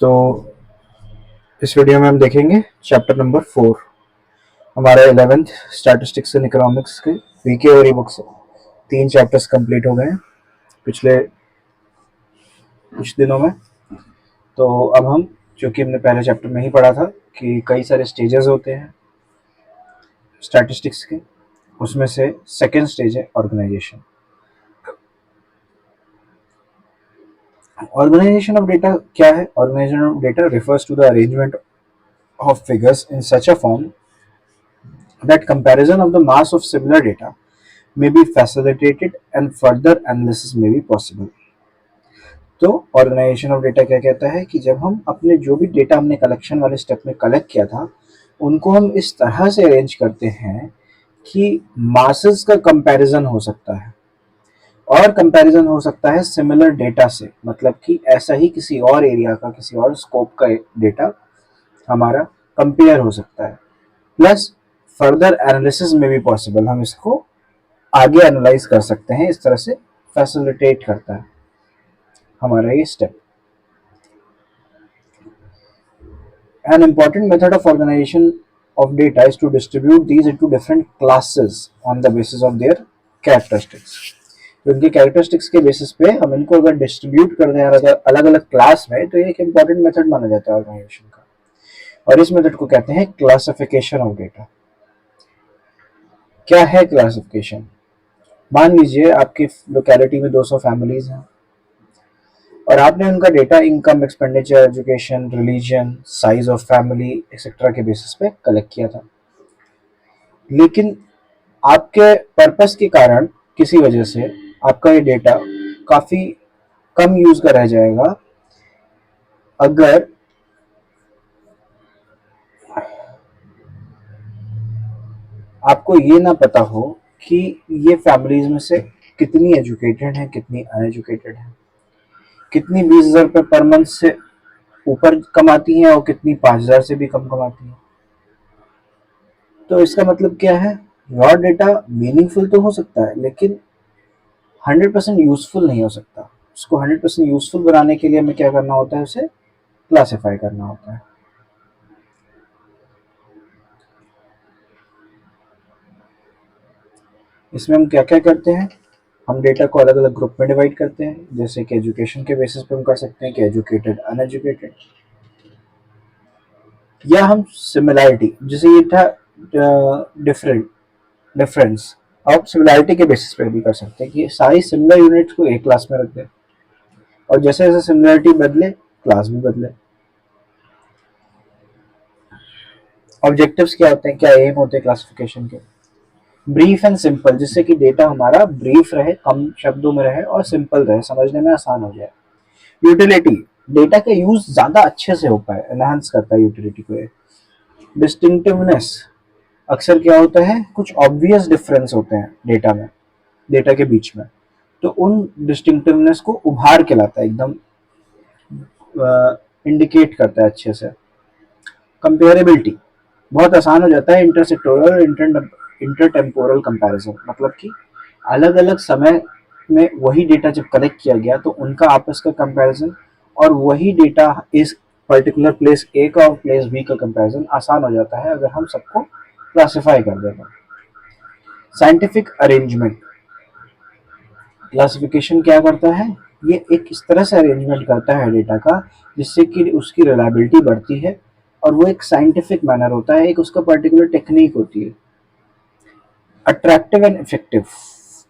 तो इस वीडियो में हम देखेंगे चैप्टर नंबर 4। हमारा 11th स्टैटिस्टिक्स एंड इकोनॉमिक्स के वीके और ई बुक से 3 चैप्टर्स कंप्लीट हो गए हैं पिछले कुछ दिनों में। तो अब हम, क्योंकि हमने पहले चैप्टर में ही पढ़ा था कि कई सारे स्टेजेस होते हैं स्टैटिस्टिक्स के, उसमें से सेकेंड स्टेज है ऑर्गेनाइजेशन। ऑर्गेनाइजेशन ऑफ डेटा क्या है? Organisation of data refers to the arrangement of figures in such a form that comparison of the mass of similar data may be facilitated and further analysis may be possible। तो organisation of data क्या कहता है कि जब हम अपने जो भी डेटा हमने कलेक्शन वाले स्टेप में कलेक्ट किया था उनको हम इस तरह से अरेंज करते हैं कि मासेस का कंपैरिजन हो सकता है, और कंपैरिजन हो सकता है सिमिलर डेटा से, मतलब कि ऐसा ही किसी और एरिया का, किसी और स्कोप का डेटा हमारा कंपेयर हो सकता है। प्लस फर्दर एनालिसिस में भी पॉसिबल, हम इसको आगे एनालाइज कर सकते हैं। इस तरह से फैसिलिटेट करता है हमारा ये step. An important method of organization of data is to distribute these into different classes on the basis of their characteristics। उनके कैरेक्टरिस्टिक्स के बेसिस पे हम इनको अगर डिस्ट्रीब्यूट कर दें अलग अलग क्लास में, तो ये एक इम्पॉर्टेंट मेथड माना जाता है ऑर्गेनाइजेशन का, और इस मेथड को कहते हैं क्लासिफिकेशन ऑफ डेटा। क्या है क्लासिफिकेशन? मान लीजिए आपकी लोकेलिटी में 200 फैमिलीज हैं और आपने उनका data income, expenditure, education, religion, size of family etcetera के बेसिस पे कलेक्ट किया था। लेकिन आपके पर्पस के कारण किसी वजह से आपका ये डेटा काफ़ी कम यूज का रह जाएगा अगर आपको ये ना पता हो कि ये फैमिलीज में से कितनी एजुकेटेड हैं, कितनी अनएजुकेटेड हैं, कितनी 20,000 रुपये पर मंथ से ऊपर कमाती हैं और कितनी 5,000 से भी कम कमाती हैं। तो इसका मतलब क्या है? रॉ डेटा मीनिंगफुल तो हो सकता है लेकिन 100% यूजफुल नहीं हो सकता। उसको 100% यूजफुल बनाने के लिए हमें क्या करना होता है? उसे क्लासिफाई करना होता है। इसमें हम क्या क्या करते हैं? हम डेटा को अलग अलग ग्रुप में डिवाइड करते हैं, जैसे कि एजुकेशन के बेसिस पे हम कर सकते हैं कि एजुकेटेड, अनएजुकेटेड, या हम सिमिलैरिटी, जैसे ये था डिफरेंस, अब सिमिलैरिटी के बेसिस पे भी कर सकते हैं कि सारी सिमिलर यूनिट्स को एक क्लास में रख दें, और जैसे जैसे सिमिलरिटी बदले क्लास भी बदले। ऑब्जेक्टिव्स क्या होते हैं, क्या एम होते हैं क्लासिफिकेशन के? ब्रीफ एंड सिंपल, जिससे कि डेटा हमारा ब्रीफ रहे, कम शब्दों में रहे और सिंपल रहे, समझने में आसान हो जाए। यूटिलिटी, डेटा का यूज ज्यादा अच्छे से हो पाए, एनहांस करता है यूटिलिटी को। डिस्टिंक्टिवनेस, अक्सर क्या होता है, कुछ ऑब्वियस डिफरेंस होते हैं डेटा में, डेटा के बीच में, तो उन डिस्टिंक्टिवनेस को उभार के लाता है, एकदम इंडिकेट करता है अच्छे से। कंपेरेबिलिटी, बहुत आसान हो जाता है इंटरसेक्टोरल और इंटरटेम्पोरल कंपैरिजन, मतलब कि अलग अलग समय में वही डेटा जब कलेक्ट किया गया तो उनका आपस का कंपैरिजन, और वही डेटा इस पर्टिकुलर प्लेस ए का और प्लेस बी का कंपैरिजन आसान हो जाता है अगर हम सबको क्लासिफाई कर दें। साइंटिफिक अरेंजमेंट, क्लासिफिकेशन क्या करता है? ये एक इस तरह से अरेंजमेंट करता है डेटा का जिससे कि उसकी रिलायबिलिटी बढ़ती है, और वो एक साइंटिफिक मैनर होता है, एक उसका पर्टिकुलर टेक्निक होती है। अट्रैक्टिव एंड इफेक्टिव,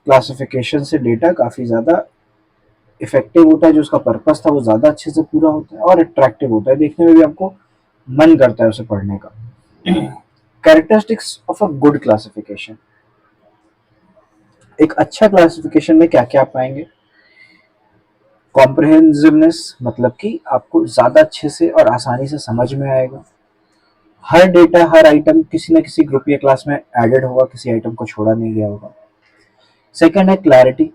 क्लासिफिकेशन से डेटा काफ़ी ज़्यादा इफेक्टिव होता है, जो उसका पर्पस था वो ज़्यादा अच्छे से पूरा होता है, और अट्रैक्टिव होता है, देखने में भी आपको मन करता है उसे पढ़ने का। Characteristics of a good classification, एक अच्छा क्लासिफिकेशन में क्या क्या पाएंगे? कॉम्प्रहेंसिवनेस, मतलब कि आपको ज़्यादा अच्छे से और आसानी से समझ में आएगा। हर डेटा, हर आइटम किसी न किसी ग्रुप या क्लास में एडेड होगा, किसी आइटम को छोड़ा नहीं गया होगा। सेकंड है क्लैरिटी,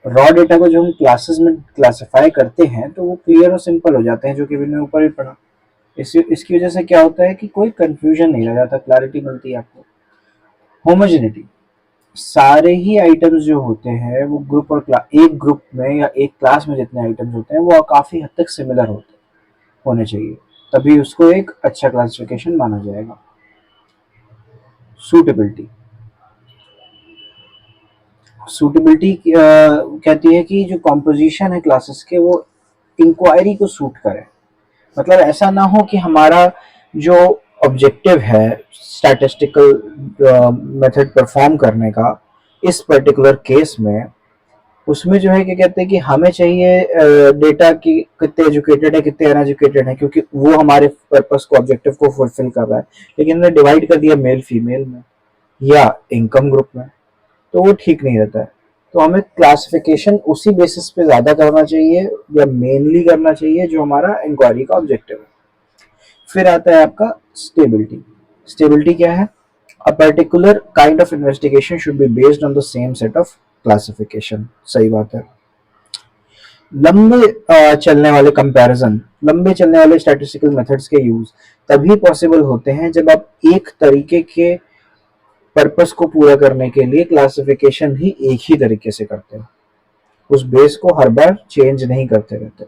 रॉ डेटा को जो हम क्लासेस में क्लासिफाई करते हैं तो वो क्लियर और सिंपल हो जाते हैं, जो कि मैंने ऊपर भी पढ़ा। इसकी वजह से क्या होता है कि कोई कंफ्यूजन नहीं रह जाता, क्लैरिटी मिलती है आपको। होमोजेनिटी, सारे ही आइटम्स जो होते हैं वो एक ग्रुप में या एक क्लास में जितने आइटम्स होते हैं वो काफ़ी हद तक सिमिलर होते हैं, होने चाहिए, तभी उसको एक अच्छा क्लासिफिकेशन माना जाएगा। सूटेबिलिटी, सूटेबिलिटी कहती है कि जो कॉम्पोजिशन है क्लासेस के वो इंक्वायरी को सूट करे। मतलब ऐसा ना हो कि हमारा जो ऑब्जेक्टिव है स्टैटिस्टिकल मेथड परफॉर्म करने का इस पर्टिकुलर केस में, उसमें जो है क्या कहते हैं कि हमें चाहिए डेटा की कितने एजुकेटेड है कितने अनएजुकेटेड है, क्योंकि वो हमारे पर्पस को ऑब्जेक्टिव को फुलफिल कर रहा है। लेकिन हमने डिवाइड कर दिया मेल फीमेल में या इनकम ग्रुप में, तो वो ठीक नहीं रहता है। तो हमें क्लासिफिकेशन उसी बेसिस पे ज़्यादा करना चाहिए या मेनली करना चाहिए जो हमारा इंक्वायरी का ऑब्जेक्टिव है। फिर आता है आपका स्टेबिलिटी। स्टेबिलिटी क्या है? A particular kind of investigation should be based on the same set of classification. सही बात है। लंबे चलने वाले कंपैरिजन, लंबे चलने वाले स्टैटिस्टिकल मेथड्स के यूज तभी पॉसिबल होते हैं जब आप एक तरीके के पर्पस को पूरा करने के लिए क्लासिफिकेशन ही एक ही तरीके से करते हैं, उस बेस को हर बार चेंज नहीं करते रहते।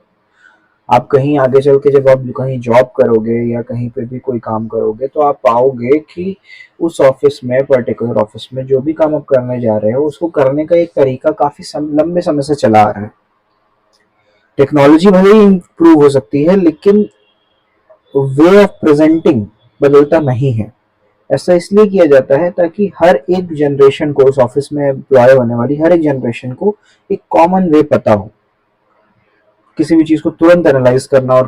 आप कहीं आगे चल के जब आप कहीं जॉब करोगे या कहीं पे भी कोई काम करोगे तो आप पाओगे कि उस ऑफिस में, पर्टिकुलर ऑफिस में जो भी काम आप करने जा रहे हो उसको करने का एक तरीका काफी लंबे समय से चला आ रहा है। टेक्नोलॉजी भले ही इम्प्रूव हो सकती है लेकिन वे ऑफ प्रेजेंटिंग बदलता नहीं है। ऐसा इसलिए किया जाता है ताकि हर एक जनरेशन को, उस ऑफिस में एम्प्लॉय होने वाली हर एक जनरेशन को एक कॉमन वे पता हो किसी भी चीज को तुरंत एनालाइज करना और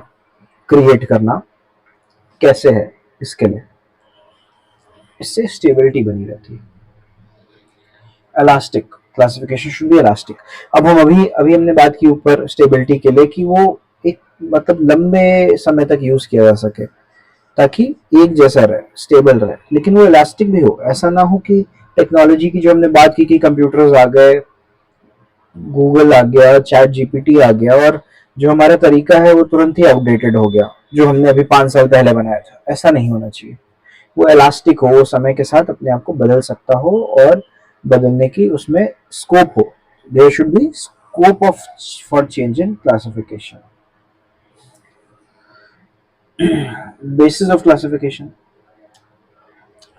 क्रिएट करना कैसे है इसके लिए। इससे स्टेबिलिटी बनी रहती है। Elastic, classification should be elastic. अब हम अभी अभी हमने बात की ऊपर स्टेबिलिटी के लिए कि वो एक मतलब लंबे समय तक यूज किया जा सके ताकि एक जैसा रहे, स्टेबल रहे, लेकिन वो इलास्टिक भी हो। ऐसा ना हो कि टेक्नोलॉजी की जो हमने बात की कि कंप्यूटर्स आ गए, गूगल आ गया, चैट जीपीटी आ गया और जो हमारा तरीका है वो तुरंत ही आउटडेटेड हो गया जो हमने अभी 5 साल पहले बनाया था। ऐसा नहीं होना चाहिए। वो इलास्टिक हो, वो समय के साथ अपने आप को बदल सकता हो और बदलने की उसमें स्कोप हो। There should be scope of for change in classification. Basis of classification,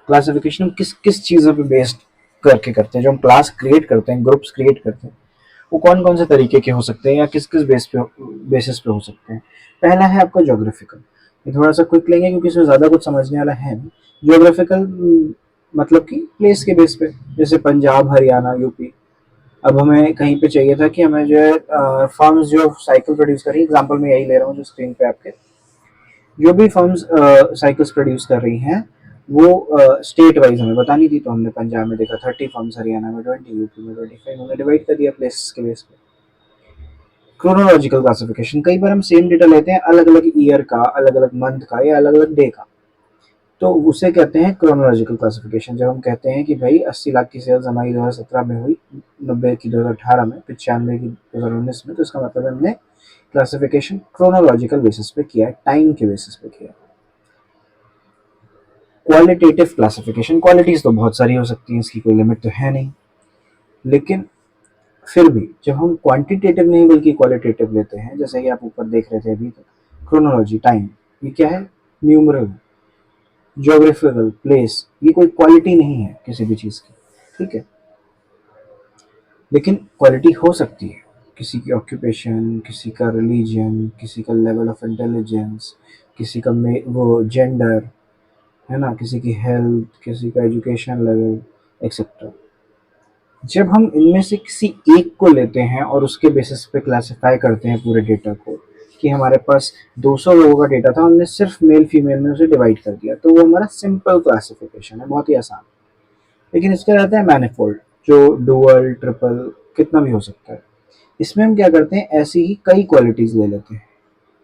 classification किस किस चीज़ों पे बेस्ड करके करते हैं। जो हम क्लास क्रिएट करते हैं, ग्रुप्स क्रिएट करते हैं, वो कौन कौन से तरीके के हो सकते हैं या किस किस बेसिस पे हो सकते हैं। पहला है आपका जोग्राफिकल। ये थोड़ा सा क्विक लेंगे क्योंकि इसमें ज़्यादा कुछ समझने वाला है नहीं। जोग्राफिकल मतलब कि प्लेस के बेस पे, जैसे पंजाब, हरियाणा, यूपी। अब हमें कहीं पे चाहिए था कि हमें जो है फर्म्स जो साइकिल प्रोड्यूस कर रही है, एग्जाम्पल मैं यही ले रहा हूँ जो स्क्रीन पे आपके, जो भी फर्म्स साइकिल्स प्रोड्यूस कर रही हैं वो स्टेट वाइज हमें बतानी थी। तो हमने पंजाब में देखा 30 फर्म्स, हरियाणा में 20, यूपी में 25, हमने डिवाइड कर दिया प्लेस के बेस पे। क्रोनोलॉजिकल क्लासिफिकेशन, कई बार हम सेम डेटा लेते हैं अलग अलग ईयर का, अलग अलग मंथ का या अलग अलग डे का, तो उसे कहते हैं क्रोनोलॉजिकल क्लासिफिकेशन। जब हम कहते हैं कि भाई 80 लाख की सेल्स हमारी 2017 में हुई, 90 की 2018 में, 95 की 2019 में, तो इसका मतलब हमने क्लासिफिकेशन क्रोनोलॉजिकल बेसिस पे किया है, टाइम के बेसिस पे किया है। क्वालिटेटिव क्लासिफिकेशन, क्वालिटीज तो बहुत सारी हो सकती हैं, इसकी कोई लिमिट तो है नहीं, लेकिन फिर भी जब हम क्वांटिटेटिव नहीं बल्कि क्वालिटेटिव लेते हैं, जैसे कि आप ऊपर देख रहे थे अभी तक, क्रोनोलॉजी टाइम, ये क्या है? न्यूमरल। ज्योग्राफिकल प्लेस, ये कोई क्वालिटी नहीं है किसी भी चीज़ की, ठीक है, लेकिन क्वालिटी हो सकती है किसी की ऑक्यूपेशन, किसी का रिलीजन, किसी का लेवल ऑफ इंटेलिजेंस, किसी का वो जेंडर, है ना, किसी की हेल्थ, किसी का एजुकेशन लेवल, एक्सेट्रा। जब हम इनमें से किसी एक को लेते हैं और उसके बेसिस पे क्लासिफाई करते हैं पूरे डेटा को, कि हमारे पास 200 लोगों का डेटा था, हमने सिर्फ मेल फीमेल में उसे डिवाइड कर दिया, तो वो हमारा सिंपल क्लासिफिकेशन है, बहुत ही आसान। लेकिन इसका रहता है मैनिफोल्ड, जो डुअल, ट्रिपल, कितना भी हो सकता है। इसमें हम क्या करते हैं, ऐसी ही कई क्वालिटीज ले लेते हैं।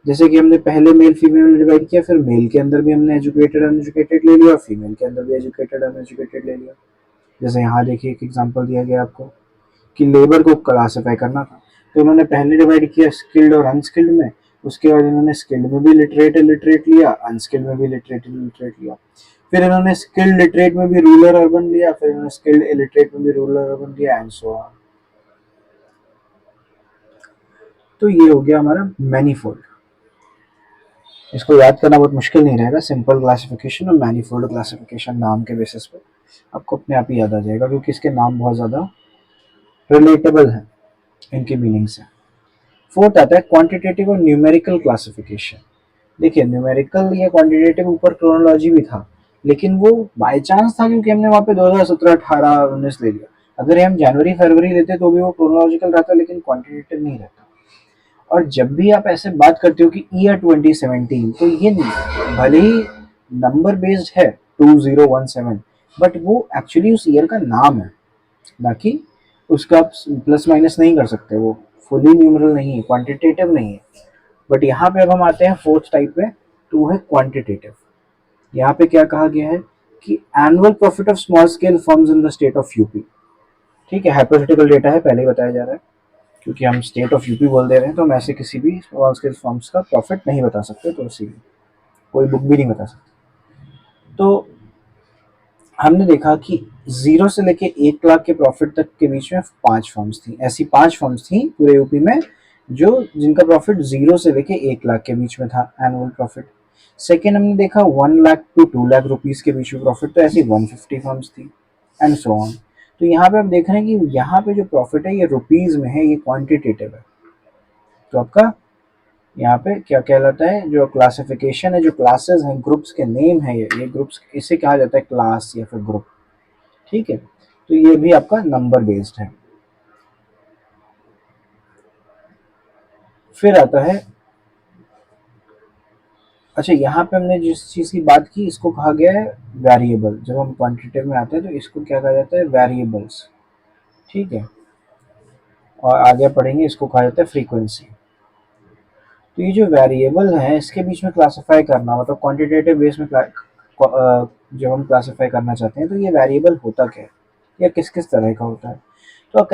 जैसे कि हमने पहले मेल फीमेल में डिवाइड किया, फिर मेल के अंदर भी हमने एजुकेटेड अनएजुकेटेड ले लिया, फीमेल के अंदर भी एजुकेटेड अनएजुकेटेड ले लिया। जैसे यहाँ देखिए एक एग्जांपल दिया गया आपको कि लेबर को क्लासिफाई करना था, तो उन्होंने पहले डिवाइड किया स्किल्ड और अनस्किल्ड में, उसके बाद इन्होंने स्किल्ड में भी लिटरेट इलिटरेट लिया, अनस्किल्ड में भी लिटरेट इलिटरेट लिया, फिर इन्होंने स्किल्ड लिटरेट में भी रूरल अर्बन लिया, फिर इन्होंने स्किल्ड इलिटरेट में भी रूरल अर्बन लिया, एंड सो ऑन। तो ये हो गया हमारा मैनीफोल्ड। इसको याद करना बहुत मुश्किल नहीं रहेगा, सिंपल क्लासिफिकेशन और मैनीफोल्ड क्लासिफिकेशन नाम के बेसिस पे आपको अपने आप ही याद आ जाएगा, क्योंकि इसके नाम बहुत ज़्यादा रिलेटेबल हैं इनकी मीनिंग से। फोर्थ आता है क्वांटिटेटिव और न्यूमेरिकल क्लासिफिकेशन। देखिए न्यूमेरिकल या क्वांटिटेटिव ऊपर क्रोनोलॉजी भी था, लेकिन वो बाय चांस था क्योंकि हमने वहाँ पे 2017, 18, 19 ले लिया। अगर हम जनवरी फरवरी लेते तो भी वो क्रोनोलॉजिकल रहता, लेकिन क्वांटिटेटिव नहीं रहता। और जब भी आप ऐसे बात करते हो कि ईयर 2017, तो ये नहीं, भले ही नंबर बेस्ड है 2017, बट वो एक्चुअली उस ईयर का नाम है, ना कि उसका प्लस माइनस नहीं कर सकते, वो फुली न्यूमरल नहीं है, क्वांटिटेटिव नहीं है। बट यहाँ पे अब हम आते हैं फोर्थ टाइप पे, टू है क्वांटिटेटिव। यहाँ पे क्या कहा गया है कि annual profit of small scale firms in the state of UP. ठीक है, हाइपोथेटिकल डेटा है, पहले ही बताया जा रहा है, क्योंकि हम स्टेट ऑफ यूपी बोल दे रहे हैं तो हम ऐसे किसी भी स्मॉल स्केल फर्म्स का प्रॉफिट नहीं बता सकते, तो इसीलिए कोई बुक भी नहीं बता सकते। तो हमने देखा कि 0 से लेके 1 लाख के प्रॉफिट तक के बीच में 5 फर्म्स थी, ऐसी 5 फर्म्स थी पूरे यूपी में जो जिनका प्रॉफिट 0 से लेके 1 लाख के बीच में था एनुअल प्रॉफिट। सेकेंड हमने देखा 1 लाख टू 2 लाख रुपीज के बीच में प्रॉफिट, तो ऐसी 150 फर्म्स थी, एंड सो ऑन। तो यहाँ पे आप देख रहे हैं कि यहाँ पे जो प्रॉफिट है ये रुपीज में है, ये क्वांटिटेटिव है। तो आपका यहाँ पे क्या कहलाता है, जो क्लासिफिकेशन है, जो क्लासेस हैं, ग्रुप्स के नेम है, ये ग्रुप्स, इसे कहा जाता है क्लास या फिर ग्रुप। ठीक है, तो ये भी आपका नंबर बेस्ड है। फिर आता है, अच्छा यहाँ पे हमने जिस चीज़ की बात की इसको कहा गया है वेरिएबल। जब हम क्वांटिटेटिव में आते हैं तो इसको क्या कहा जाता है, वेरिएबल्स। ठीक है, और आगे पढ़ेंगे इसको कहा जाता है फ्रीक्वेंसी। तो ये जो वेरिएबल है इसके बीच में क्लासिफाई करना, मतलब क्वांटिटेटिव बेस में जब हम क्लासिफाई करना चाहते हैं तो ये वेरिएबल होता क्या है या किस किस तरह का होता है। तो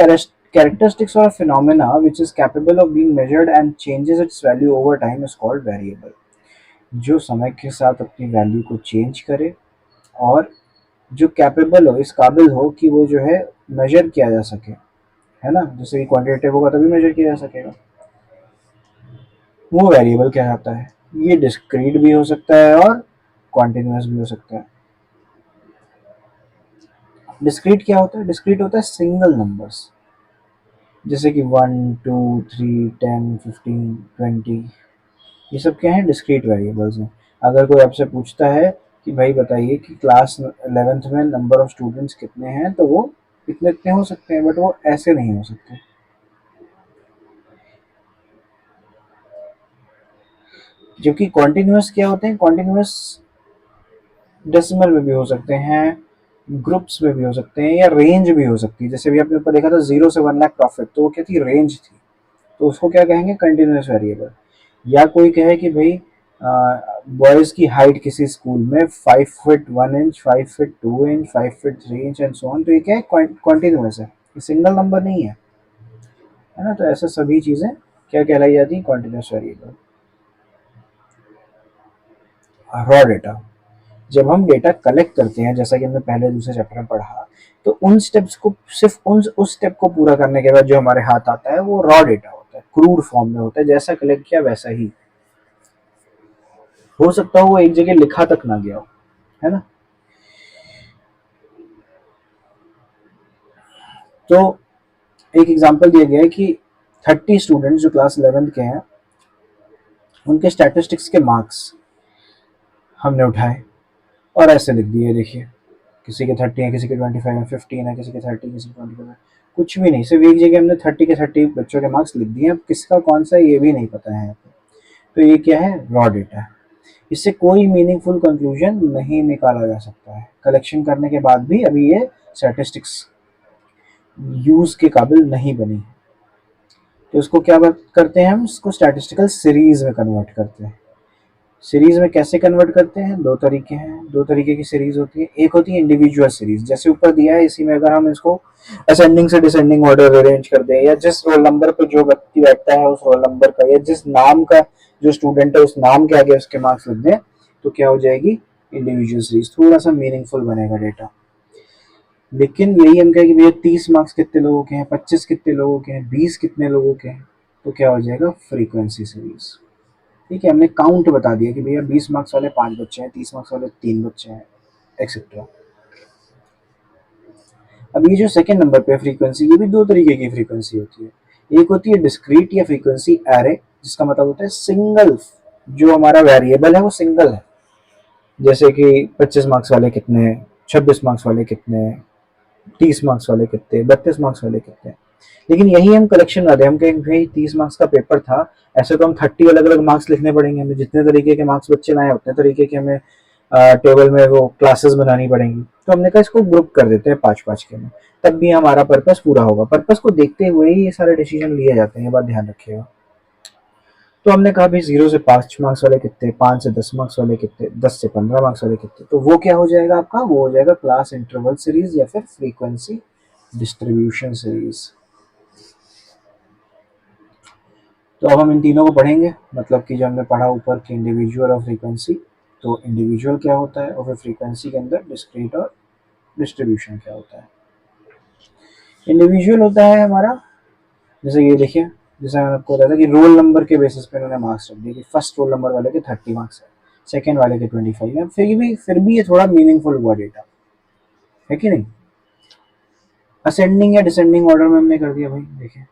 characteristics or a phenomena which is capable of being measured and changes its value over time is called variable। जो समय के साथ अपनी वैल्यू को चेंज करे और जो कैपेबल हो, इस काबिल हो कि वो जो है मेजर किया जा सके, है ना, जैसे कि क्वांटिटेटिव होगा तभी मेजर किया जा सकेगा, वो वेरिएबल कहलाता है। ये डिस्क्रीट भी हो सकता है और कॉन्टिन्यूस भी हो सकता है। डिस्क्रीट क्या होता है, डिस्क्रीट होता है सिंगल नंबर्स, जैसे कि 1, 2, 3, 10, 15, 20, ये सब क्या है, डिस्क्रीट वेरिएबल्स हैं। अगर कोई आपसे पूछता है कि भाई बताइए कि क्लास 11th में नंबर ऑफ स्टूडेंट्स कितने हैं, तो वो इतने इतने हो सकते हैं, बट वो ऐसे नहीं हो सकते। जबकि कॉन्टिन्यूस क्या होते हैं, कॉन्टिन्यूस डेसिमल में भी हो सकते हैं, ग्रुप्स में भी हो सकते हैं, या रेंज भी हो सकती है। जैसे भी आपने ऊपर देखा था 0 से 1 लाख प्रॉफिट, तो वो क्या थी, रेंज थी, तो उसको क्या कहेंगे, कंटिन्यूस वेरिएबल। या कोई कहे कि भाई बॉयज़ की हाइट किसी स्कूल में 5 feet 1 inch, 5 feet 2 inch, 5 feet 3 inch and so on, तो ये क्या है, कॉन्टिन्यूस है, ये सिंगल नंबर नहीं है ना। तो ऐसे सभी चीज़ें क्या कहलाई जाती हैं, कॉन्टिन्यूस वेरिएबल। रॉ डेटा, जब हम डेटा कलेक्ट करते हैं, जैसा कि हमने पहले दूसरे चैप्टर में पढ़ा, तो उन स्टेप्स को सिर्फ उस स्टेप को पूरा करने के बाद जो हमारे हाथ आता है वो रॉ डेटा होता है, क्रूड फॉर्म में होता है, जैसा कलेक्ट किया वैसा ही। हो सकता हो वो एक जगह लिखा तक ना गया हो, है ना। तो एक एग्जांपल दिया गया है कि 30 स्टूडेंट्स जो क्लास 11th के हैं, उनके स्टैटिस्टिक्स के मार्क्स हमने उठाए और ऐसे लिख दिए, देखिए किसी के 30 है, किसी के 25 है, 15 है, किसी के 30, किसी के 25 है, कुछ भी नहीं, सिर्फ एक जगह हमने 30 के 30 बच्चों के मार्क्स लिख दिए, अब किसका कौन सा है ये भी नहीं पता है। तो ये क्या है, रॉ डेटा है। इससे कोई मीनिंगफुल कंक्लूजन नहीं निकाला जा सकता है, कलेक्शन करने के बाद भी अभी ये स्टैटिस्टिक्स यूज के काबिल नहीं बनी। तो इसको क्या करते हैं, हम इसको स्टैटिस्टिकल सीरीज में कन्वर्ट करते हैं। सीरीज में कैसे कन्वर्ट करते हैं, दो तरीके हैं, दो तरीके की सीरीज होती है। एक होती है इंडिविजुअल सीरीज, जैसे ऊपर दिया है इसी में अगर हम इसको असेंडिंग से डिसेंडिंग ऑर्डर अरेंज कर दें, या जिस रोल नंबर पर जो व्यक्ति बैठता है उस रोल नंबर का, या जिस नाम का जो स्टूडेंट है उस नाम के आगे उसके मार्क्स लिख दें, तो क्या हो जाएगी, इंडिविजुअल सीरीज। थोड़ा सा मीनिंगफुल बनेगा डेटा। लेकिन यही हम कहें कि भैया 30 मार्क्स कितने लोगों के हैं, 25 कितने लोगों के हैं, 20 कितने लोगों के हैं, तो क्या हो जाएगा, फ्रीक्वेंसी सीरीज। ठीक है, हमने काउंट बता दिया कि भैया 20 मार्क्स वाले 5 बच्चे हैं, 30 मार्क्स वाले 3 बच्चे हैं, एक्सेट्रा। अब ये जो सेकंड नंबर पे फ्रीक्वेंसी, ये भी दो तरीके की फ्रीक्वेंसी होती है। एक होती है डिस्क्रीट या फ्रीक्वेंसी एरे, जिसका मतलब होता है सिंगल, जो हमारा वेरिएबल है वो सिंगल है। जैसे कि 25 मार्क्स वाले कितने, 26 मार्क्स वाले कितने, 30 मार्क्स वाले कितने, 32 मार्क्स वाले कितने। लेकिन यही हम कलेक्शन ला रहे हैं, हम कहें भाई 30 मार्क्स का पेपर था, ऐसे तो हम 30 अलग अलग मार्क्स लिखने पड़ेंगे, हमें जितने तरीके के मार्क्स बच्चे लाए उतने तरीके के हमें टेबल में वो क्लासेस बनानी पड़ेंगी। तो हमने कहा इसको ग्रुप कर देते हैं 5-5 के में, तब भी हमारा पर्पस पूरा होगा। पर्पस को देखते हुए ही ये सारे डिसीजन लिए जाते हैं, ये बात ध्यान रखिएगा। तो हमने कहा भाई 0 से 5 मार्क्स वाले कितने, 5 से 10 मार्क्स वाले कितने, 10 से 15 मार्क्स वाले कितने। तो वो क्या हो जाएगा आपका, वो हो जाएगा क्लास इंटरवल सीरीज या फिर फ्रीक्वेंसी डिस्ट्रीब्यूशन सीरीज। तो अब हम इन तीनों को पढ़ेंगे, मतलब कि जो हमने पढ़ा ऊपर कि इंडिविजुअल और फ्रीक्वेंसी, तो इंडिविजुअल क्या होता है और फिर फ्रीक्वेंसी के अंदर डिस्क्रीट और डिस्ट्रीब्यूशन क्या होता है। इंडिविजुअल होता है हमारा, जैसे ये देखिए, जैसे मैंने आपको बताया था कि रोल नंबर के बेसिस पे उन्होंने मार्क्स रख दिए कि फर्स्ट रोल नंबर वाले के 30 मार्क्स है, सेकेंड वाले के 25 है। फिर भी ये थोड़ा मीनिंगफुल हुआ डेटा, है कि नहीं। असेंडिंग या डिसेंडिंग ऑर्डर में हमने कर दिया भाई, देखिए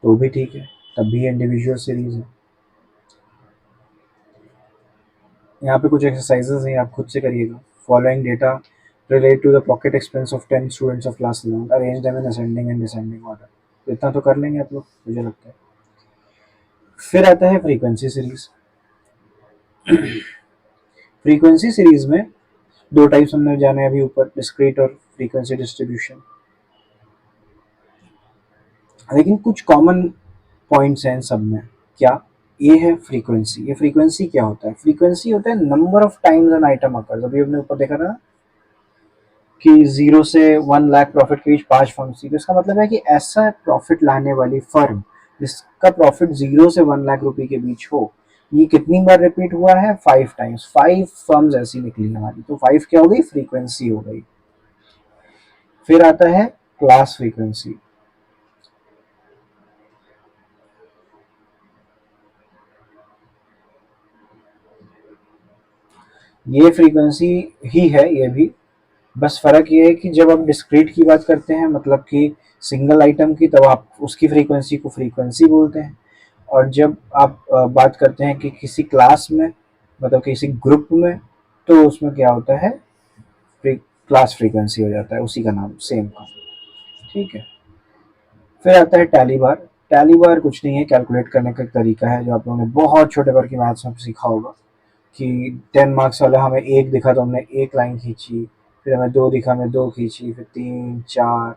तो भी ठीक है, तब भी इंडिविजुअल सीरीज है। यहाँ पे कुछ एक्सरसाइजेस हैं, आप खुद से करिएगा। Following data relate to the pocket expense of 10 students of class 11, arrange them in ascending and descending order. इतना तो कर लेंगे आप लोग, मुझे लगता है। फिर आता है फ्रीक्वेंसी सीरीज। फ्रीक्वेंसी सीरीज में दो टाइप्स हमने जाने अभी ऊपर, डिस्क्रीट और फ्रीक्वेंसी डिस्ट्रीब्यूशन। लेकिन कुछ कॉमन पॉइंट्स हैं इन सब में। क्या, ये है फ्रीक्वेंसी। ये फ्रीक्वेंसी क्या होता है, फ्रीक्वेंसी होता है number of times an item occurs. अभी हमने ऊपर देखा था कि 0 से 1 लाख प्रॉफिट के बीच 5 फर्म्स थी। तो इसका मतलब है कि ऐसा प्रॉफिट लाने वाली फर्म जिसका प्रॉफिट 0 से 1 लाख रुपए के बीच हो, ये कितनी बार रिपीट हुआ है, 5 टाइम्स। 5 फर्म्स ऐसी निकली हमारी, तो 5 क्या हो गई, फ्रीक्वेंसी हो गई। फिर आता है क्लास फ्रीक्वेंसी। ये फ्रीक्वेंसी ही है ये भी, बस फर्क ये है कि जब आप डिस्क्रीट की बात करते हैं, मतलब कि सिंगल आइटम की, तब आप उसकी फ्रीक्वेंसी को फ्रीक्वेंसी बोलते हैं। और जब आप बात करते हैं कि किसी क्लास में, मतलब किसी ग्रुप में, तो उसमें क्या होता है, क्लास फ्रीक्वेंसी हो जाता है, उसी का नाम सेम का। ठीक है। फिर आता है टैली बार। टैली बार कुछ नहीं है, कैलकुलेट करने का एक तरीका है जो आप लोगों ने बहुत छोटे बार की मैथ्स में सीखा होगा कि 10 मार्क्स वाला हमें एक दिखा तो हमने एक लाइन खींची, फिर हमें दो दिखा हमें दो खींची, फिर 3 4,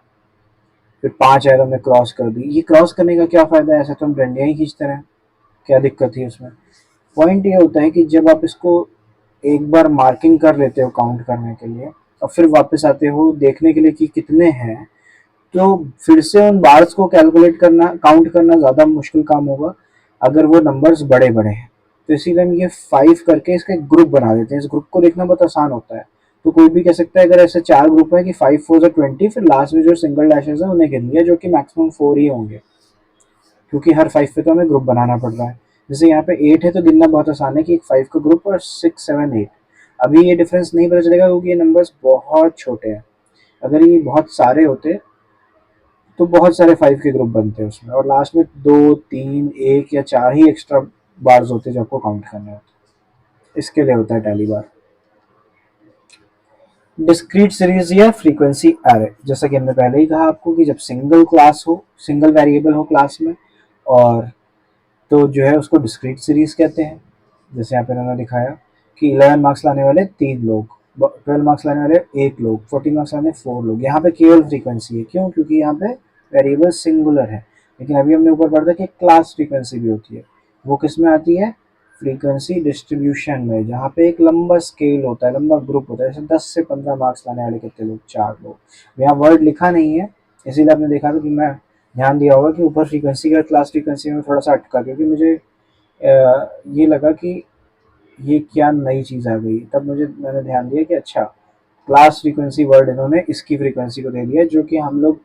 फिर 5 आया तो हमने क्रॉस कर दी। ये क्रॉस करने का क्या फ़ायदा है, ऐसा तो हम डंडियाँ ही खींचते रहें, क्या दिक्कत थी उसमें। पॉइंट ये होता है कि जब आप इसको एक बार मार्किंग कर लेते हो काउंट करने के लिए, और फिर वापस आते हो देखने के लिए कि कितने हैं, तो फिर से उन बार्स को कैलकुलेट करना, काउंट करना ज़्यादा मुश्किल काम होगा अगर वो नंबर्स बड़े बड़े हैं। तो इसीलिए हम ये 5 करके इसका एक ग्रुप बना देते हैं। इस ग्रुप को देखना बहुत आसान होता है। तो कोई भी कह सकता है अगर ऐसे 4 ग्रुप है कि 5 4 20, फिर लास्ट में जो सिंगल डैशेस है उन्हें गिन लिया, जो कि मैक्सिमम 4 ही होंगे, क्योंकि हर 5 पे तो हमें ग्रुप बनाना पड़ रहा है। जैसे यहाँ पे 8 है तो गिनना बहुत आसान है कि एक 5 का ग्रुप और 6 7 8। अभी ये डिफरेंस नहीं पता चलेगा क्योंकि ये नंबर्स बहुत छोटे हैं। अगर ये बहुत सारे होते तो बहुत सारे 5 के ग्रुप बनते हैं उसमें, और लास्ट में 2 3 1 या 4 ही एक्स्ट्रा बार्स होते हैं जो आपको काउंट करने होते हैं। इसके लिए होता है टैली बार। डिस्क्रीट सीरीज या फ्रीक्वेंसी एरे, जैसा कि हमने पहले ही कहा आपको कि जब सिंगल क्लास हो, सिंगल वेरिएबल हो क्लास में, और तो जो है उसको डिस्क्रीट सीरीज कहते हैं। जैसे यहाँ पे उन्होंने दिखाया कि 11 मार्क्स लाने वाले 3 लोग, 12 मार्क्स लाने वाले 1 लोग, 14 मार्क्स लाने 4 लोग। यहाँ पे केवल फ्रीक्वेंसी है, क्यों, क्योंकि यहाँ पे वेरिएबल सिंगुलर है। लेकिन अभी हमने ऊपर पढ़ा था कि क्लास फ्रीक्वेंसी भी होती है। वो किस में आती है, फ्रीक्वेंसी डिस्ट्रीब्यूशन में, जहाँ पे एक लंबा स्केल होता है, लंबा ग्रुप होता है। जैसे 10 से 15 मार्क्स लाने वाले कितने लोग, 4 लोग। यहाँ वर्ड लिखा नहीं है, इसीलिए आपने देखा था कि मैं ध्यान दिया होगा कि ऊपर फ्रीक्वेंसी का क्लास फ्रीक्वेंसी में थोड़ा सा अटका, क्योंकि मुझे ये लगा कि ये क्या नई चीज़ आ गई। तब मैंने ध्यान दिया कि अच्छा, क्लास फ्रीक्वेंसी वर्ड इन्होंने इसकी फ्रीक्वेंसी को दे दिया, जो कि हम लोग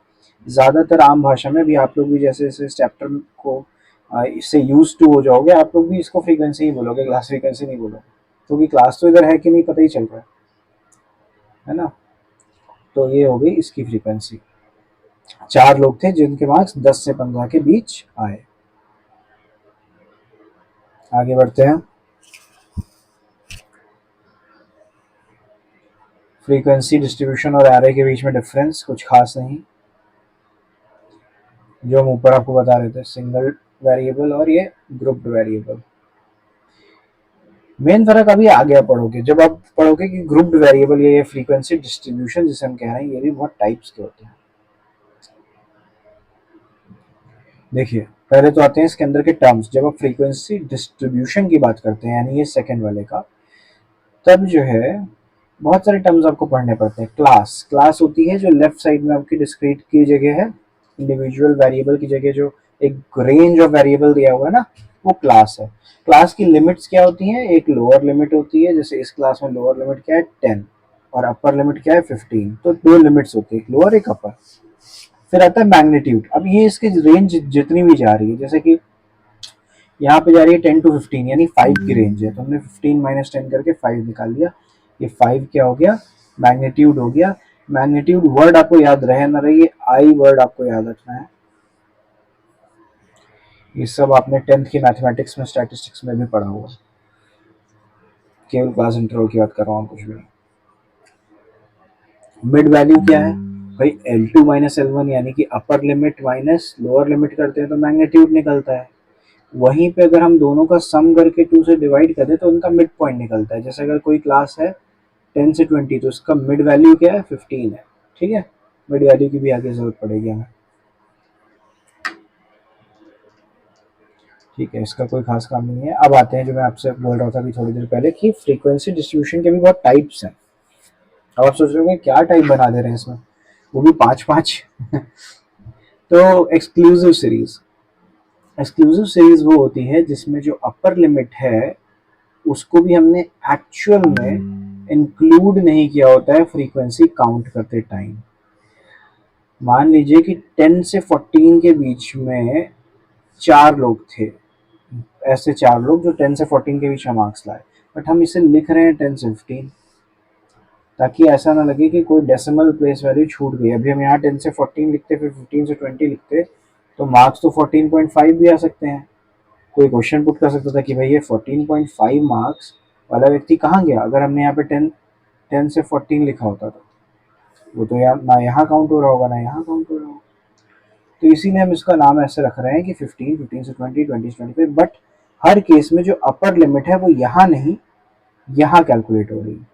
ज़्यादातर आम भाषा में भी, आप लोग भी जैसे जैसे इस चैप्टर को इससे यूज टू हो जाओगे, आप लोग भी इसको फ्रीक्वेंसी ही बोलोगे, क्लास फ्रीक्वेंसी नहीं बोलोगे, क्योंकि क्लास तो इधर है कि नहीं पता ही चल रहा है ना। तो ये हो गई इसकी फ्रीक्वेंसी। 4 लोग थे जिनके मार्क्स 10 से 15 के बीच आए। आगे बढ़ते हैं। फ्रीक्वेंसी डिस्ट्रीब्यूशन और एरे के बीच में डिफरेंस कुछ खास नहीं, जो हम ऊपर आपको बता रहे थे, सिंगल वेरिएबल और ये ग्रुप्ड वेरिएबल। मेन फर्क अभी आ गया पढ़ोगे, जब आप पढ़ोगे कि ग्रुप्ड वेरिएबल ये फ्रीक्वेंसी डिस्ट्रीब्यूशन जिसे हम कह रहे हैं, ये भी बहुत टाइप्स के होते हैं। देखिए पहले तो आते हैं इसके अंदर के टर्म्स। जब आप फ्रीक्वेंसी डिस्ट्रीब्यूशन की बात करते हैं, यानी ये सेकंड वाले का, तब जो है बहुत सारे टर्म्स आपको पढ़ने पड़ते हैं। क्लास, क्लास होती है जो लेफ्ट साइड में आपकी डिस्क्रीट की जगह है, इंडिविजुअल वेरिएबल की जगह जो एक रेंज ऑफ वेरिएबल दिया हुआ है ना, वो क्लास है। क्लास की लिमिट्स क्या होती हैं? एक लोअर लिमिट होती है, जैसे इस क्लास में लोअर लिमिट क्या है 10 और अपर लिमिट क्या है 15, तो दो लिमिट्स होती है, एक लोअर एक अपर। फिर आता है मैग्नीट्यूड। अब ये इसकी रेंज जितनी भी जा रही है, जैसे कि यहाँ पे जा रही है 10 to 15, यानी 5 की रेंज है, तो हमने 15 माइनस 10 करके 5 निकाल लिया। ये 5 क्या हो गया? मैग्नीट्यूड हो गया। मैग्नीट्यूड वर्ड आपको याद रहे ना रहे, आई वर्ड आपको याद रखना है। ये सब आपने 10th की मैथमेटिक्स में, स्टैटिस्टिक्स में भी पढ़ा हुआ, केवल क्लास इंटरवल की बात कर रहा हूँ, कुछ भी नहीं। मिड वैल्यू क्या है भाई? L2 माइनस L1, यानी कि upper limit minus lower limit करते हैं तो मैग्नीट्यूड निकलता है। वहीं पे अगर हम दोनों का सम करके 2 से डिवाइड कर दें तो उनका मिड पॉइंट निकलता है। जैसे अगर कोई क्लास है 10 से 20, तो उसका मिड वैल्यू क्या है? 15 है। ठीक है, मिड वैल्यू की भी आगे जरूरत पड़ेगी हमें। ठीक है, इसका कोई खास काम नहीं है। अब आते हैं जो मैं आपसे बोल रहा था अभी थोड़ी देर पहले, कि फ्रीक्वेंसी डिस्ट्रीब्यूशन के भी बहुत टाइप्स हैं। अब आप सोच रहे होंगे क्या टाइप बना दे रहे हैं इसमें, वो भी 5-5। तो एक्सक्लूसिव सीरीज, एक्सक्लूसिव सीरीज वो होती है जिसमें जो अपर लिमिट है उसको भी हमने एक्चुअल में इंक्लूड नहीं किया होता है फ्रीक्वेंसी काउंट करते टाइम। मान लीजिए कि 10 से 14 के बीच में 4 लोग थे, ऐसे 4 लोग जो 10 से 14 के बीच में मार्क्स लाए, बट हम इसे लिख रहे हैं 10 से 15, ताकि ऐसा ना लगे कि कोई डेसिमल प्लेस वैल्यू छूट गई। अभी हम यहाँ 10 से 14 लिखते, फिर 15 से 20 लिखते, तो मार्क्स तो 14.5 भी आ सकते हैं। कोई क्वेश्चन पुट कर सकता था कि भाई ये 14.5 मार्क्स वाला व्यक्ति कहाँ गया, अगर हमने यहाँ पे 10 से 14 लिखा होता तो वो तो यार ना यहाँ काउंट हो रहा होगा ना यहाँ काउंट हो रहा होगा। तो इसीलिए हम इसका नाम ऐसे रख रहे हैं कि 15, 15 से 20, 20 से 25, बट हर केस में जो अपर लिमिट है वो यहाँ नहीं, यहाँ कैलकुलेट हो रही है।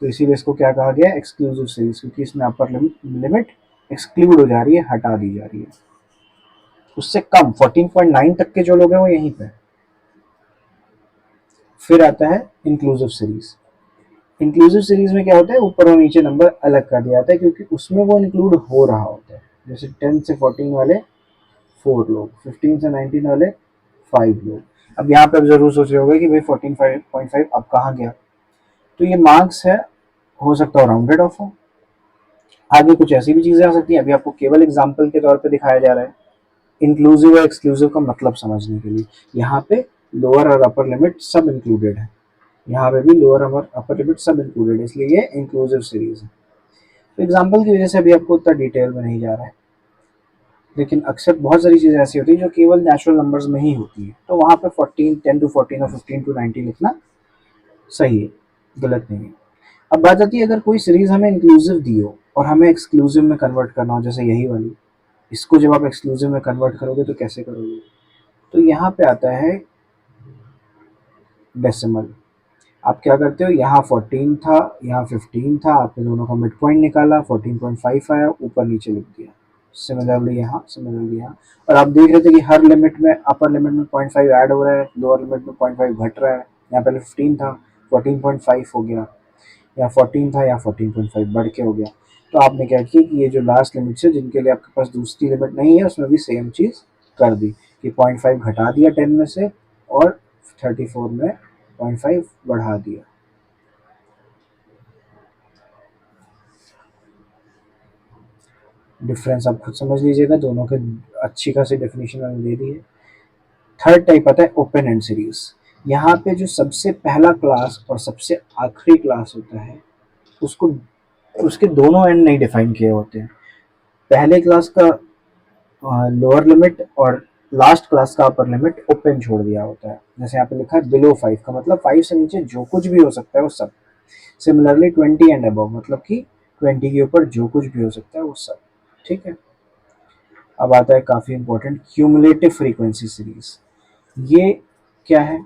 तो इसीलिए इसको क्या कहा गया? एक्सक्लूसिव सीरीज, क्योंकि इसमें अपर लिमिट एक्सक्लूड हो जा रही है, हटा दी जा रही है। उससे कम 14.9 तक के जो लोग हैं वो यहीं पे। फिर आता है इंक्लूसिव सीरीज। इंक्लूसिव सीरीज में क्या होता है? ऊपर और नीचे नंबर अलग कर दिया जाता है, क्योंकि उसमें वो इंक्लूड हो रहा होता है। जैसे 10 से 14 वाले 4 लोग, 15 से 19 वाले 5 लोग। अब यहाँ पे अब जरूर सोच रहे होंगे कि भाई 14.5 अब कहाँ गया, तो ये मार्क्स है, हो सकता है राउंडेड ऑफ हो। आगे कुछ ऐसी भी चीजें आ सकती हैं, अभी आपको केवल एग्जाम्पल के तौर पे दिखाया जा रहा है इंक्लूसिव और एक्सक्लूसिव का मतलब समझने के लिए। यहाँ पे लोअर और अपर लिमिट सब इंक्लूडेड है, यहाँ पे भी लोअर और अपर लिमिट सब इंक्लूडेड है, इसलिए ये इंक्लूसिव सीरीज है। तो एग्जाम्पल की वजह से अभी आपको उतना डिटेल में नहीं जा रहा है, लेकिन अक्सर बहुत सारी चीज़ें ऐसी होती है जो केवल नेचुरल नंबर्स में ही होती है, तो वहाँ पे 14, 10 to 14 और 15 to 19 लिखना सही है, गलत नहीं है। अब बात आती है, अगर कोई सीरीज हमें इंक्लूसिव दी हो और हमें एक्सक्लूसिव में कन्वर्ट करना हो, जैसे यही वाली, इसको जब आप एक्सक्लूसिव में कन्वर्ट करोगे तो कैसे करोगे? तो यहाँ पे आता है डेसिमल। आप क्या करते हो, यहाँ 14 था, यहाँ 15 था, आपने दोनों का मिड पॉइंट निकाला, 14.5 आया, ऊपर नीचे लिख दिया। सिमिलरली यहाँ, सिमिलरली यहाँ। और आप देख रहे थे कि हर लिमिट में, अपर लिमिट में 0.5 ऐड हो रहा है, लोअर लिमिट में 0.5 घट रहा है। यहाँ पहले 15 था, 14.5 हो गया, या 14 था या 14.5 बढ़ के हो गया। तो आपने क्या किया कि ये जो लास्ट लिमिट है जिनके लिए आपके पास दूसरी लिमिट नहीं है, उसमें भी सेम चीज़ कर दी कि 0.5 घटा दिया 10 में से, और 34 में 0.5 बढ़ा दिया। डिफरेंस आप खुद समझ लीजिएगा, दोनों के अच्छी खासी डेफिनेशन मैंने दे दी है। थर्ड टाइप आता है ओपन एंड सीरीज। यहाँ पे जो सबसे पहला क्लास और सबसे आखिरी क्लास होता है उसको उसके दोनों एंड नहीं डिफाइन किए होते हैं। पहले क्लास का लोअर लिमिट और लास्ट क्लास का अपर लिमिट ओपन छोड़ दिया होता है। जैसे यहाँ पे लिखा है बिलो 5 का मतलब 5 से नीचे जो कुछ भी हो सकता है वो सब। सिमिलरली 20 एंड अबव मतलब कि 20 के ऊपर जो कुछ भी हो सकता है वो सब। ठीक है। अब आता है काफ़ी इंपॉर्टेंट क्यूमुलेटिव फ्रीक्वेंसी सीरीज। ये क्या है?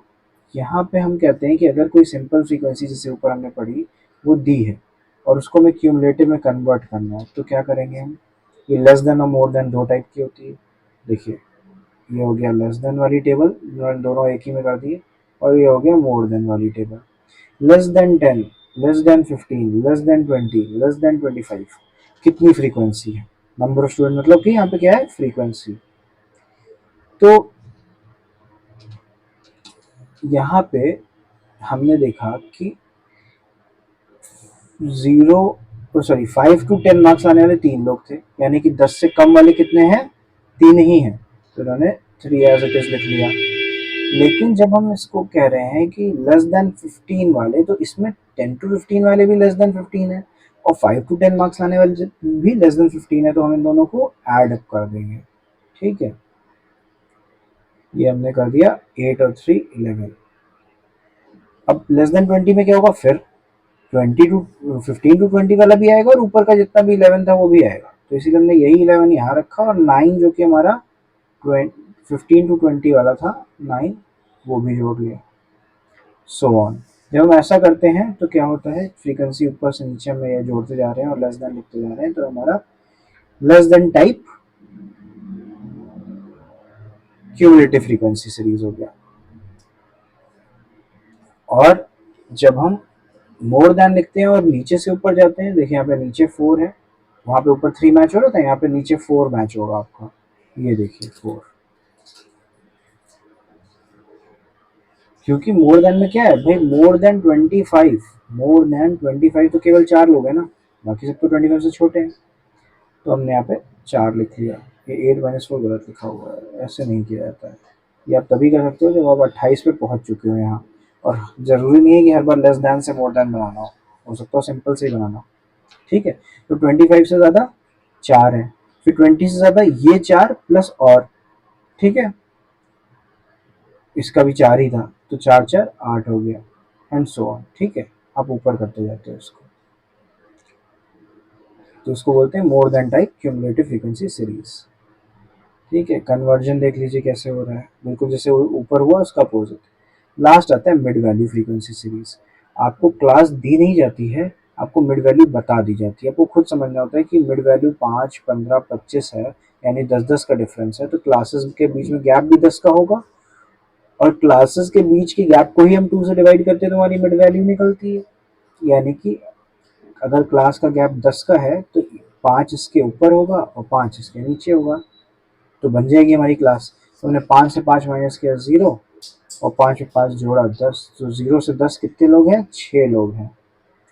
यहाँ पे हम कहते हैं कि अगर कोई सिंपल फ्रीक्वेंसी जैसे ऊपर हमने पढ़ी वो दी है और उसको हमें क्यूमुलेटिव में कन्वर्ट करना है तो क्या करेंगे हम? ये लेस देन और मोर देन दो टाइप की होती है। देखिए ये हो गया लेस देन वाली टेबल, दोनों एक ही में कर दिए, और ये हो गया मोर देन वाली table. Less than 10, less than 15, less than 20, less than 25 कितनी फ्रीक्वेंसी है? नंबर ऑफ स्टूडेंट मतलब कि यहाँ पे क्या है? फ्रीक्वेंसी। तो यहाँ पे हमने देखा कि 5 to 10 मार्क्स आने वाले 3 लोग थे, यानी कि 10 से कम वाले कितने हैं? 3 ही हैं। तो उन्होंने 3 एज इट इज लिख लिया। लेकिन जब हम इसको कह रहे हैं कि लेस देन 15 वाले, तो इसमें 10 to 15 वाले भी लेस देन 15 है और 5 to 10 मार्क्स लाने वाले भी लेस देन 15 है, तो हम इन दोनों को ऐड अप कर देंगे। ठीक है, ये हमने कर दिया 8 और 3 11। अब लेस देन 20 में क्या होगा? फिर 15 to 20 वाला भी आएगा और ऊपर का जितना भी 11 था वो भी आएगा। तो इसीलिए हमने यही 11 यहाँ रखा और 9 जो कि हमारा 15 to 20 वाला था 9 वो भी जोड़ लिया। So on. जब हम ऐसा करते हैं तो क्या होता है? फ्रीक्वेंसी ऊपर से नीचे में ये जोड़ते जा रहे हैं और लेस देन लिखते जा रहे हैं, तो हमारा less than type cumulative frequency series हो गया। और जब हम मोर देन लिखते हैं और नीचे से ऊपर जाते हैं, देखिए यहाँ पे नीचे 4 है, वहां पे ऊपर 3 मैच हो रहा था, यहाँ पे नीचे 4 मैच होगा आपका। ये देखिए 4, क्योंकि मोर देन में क्या है भाई? मोर देन 25, मोर देन 25 तो केवल 4 लोग हैं ना, बाकी सब तो 25 से छोटे हैं। तो हमने यहाँ पे 4 लिख लिया। ये 8 - 4 गलत लिखा हुआ है, ऐसे नहीं किया जाता है। ये आप तभी कर सकते हो जब आप 28 पे पहुंच चुके हो यहाँ। और ज़रूरी नहीं है कि हर बार लेस दैन से मोर दैन बनाना हो सकता है सिंपल से ही बनाना। ठीक है, तो 25 से ज़्यादा 4 है, फिर 20 से ज़्यादा ये 4 प्लस और, ठीक है, इसका भी 4 ही था, तो 4 4 8 हो गया, एंड सो ऑन। ठीक है, आप ऊपर करते जाते हो इसको, तो इसको बोलते हैं more than type cumulative frequency series. ठीक है, कन्वर्जन देख लीजिए कैसे हो रहा है, बिल्कुल जैसे ऊपर हुआ उसका अपोजिट। लास्ट आता है मिड वैल्यू फ्रीक्वेंसी सीरीज। आपको क्लास दी नहीं जाती है, आपको मिड वैल्यू बता दी जाती है। आपको खुद समझना होता है कि मिड वैल्यू 5 15 25 है, यानी 10 10 का डिफरेंस है, तो क्लासेस के बीच में गैप भी 10 का होगा, और क्लासेस के बीच के गैप को ही हम 2 से डिवाइड करते हैं तो हमारी मिड वैल्यू निकलती है। यानी कि अगर क्लास का गैप 10 का है तो 5 इसके ऊपर होगा और 5 इसके नीचे होगा, तो बन जाएगी हमारी क्लास। तो हमने 5 से 5 माइनस किया 0, और 5 में 5 जोड़ा 10, तो 0 से 10 कितने लोग हैं? 6 लोग हैं।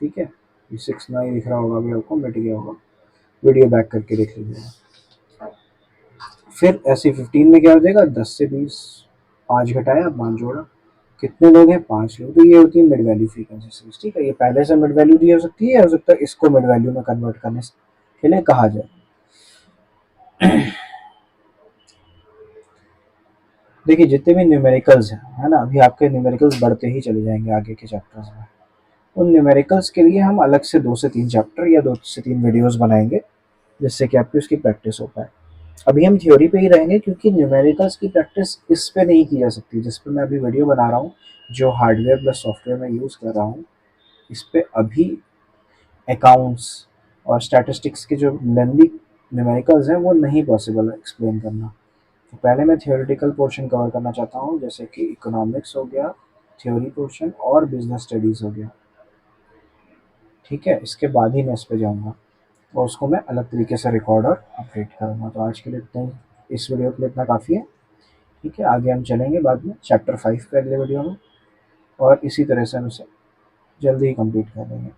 ठीक है, ये 6 नहीं दिख रहा होगा अभी आपको, मिट गया होगा, वीडियो बैक करके देख लीजिएगा। फिर ऐसे 15 में क्या हो जाएगा? 10 से 20, 5 घटाया 5 जोड़ा, कितने लोग हैं? 5 लोग। तो ये होती है मिड वैल्यू फ्रीक्वेंसी सीरीज। ठीक है, ये पहले से मिड वैल्यू दी हो सकती है, हो सकता है इसको मिड वैल्यू में कन्वर्ट करने के लिए कहा जाए। देखिए जितने भी न्यूमेरिकल्स हैं, है ना, अभी आपके न्यूमेरिकल्स बढ़ते ही चले जाएंगे आगे के चैप्टर्स में। उन न्यूमेरिकल्स के लिए हम अलग से 2 से 3 चैप्टर या 2 से 3 वीडियोस बनाएंगे, जिससे कि आपकी उसकी प्रैक्टिस हो पाए। अभी हम थ्योरी पे ही रहेंगे, क्योंकि न्यूमेरिकल्स की प्रैक्टिस इस पे नहीं की जा सकती जिस पे मैं अभी वीडियो बना रहा हूँ, जो हार्डवेयर प्लस सॉफ्टवेयर में यूज़ कर रहा हूँ। इस पे अभी अकाउंट्स और स्टैटिस्टिक्स के जो लेंदी न्यूमेरिकल्स हैं वो नहीं पॉसिबल है एक्सप्लेन करना। तो पहले मैं थियोरेटिकल पोर्शन कवर करना चाहता हूँ, जैसे कि इकोनॉमिक्स हो गया, थ्योरी पोर्शन, और बिजनेस स्टडीज़ हो गया। ठीक है, इसके बाद ही मैं इस पे जाऊँगा और उसको मैं अलग तरीके से रिकॉर्ड और अपडेट करूँगा। तो आज के लिए इतना ही, इस वीडियो के लिए इतना काफ़ी है। ठीक है, आगे हम चलेंगे बाद में चैप्टर 5 पे अगले वीडियो में, और इसी तरह से हम इसे जल्दी ही कंप्लीट कर देंगे।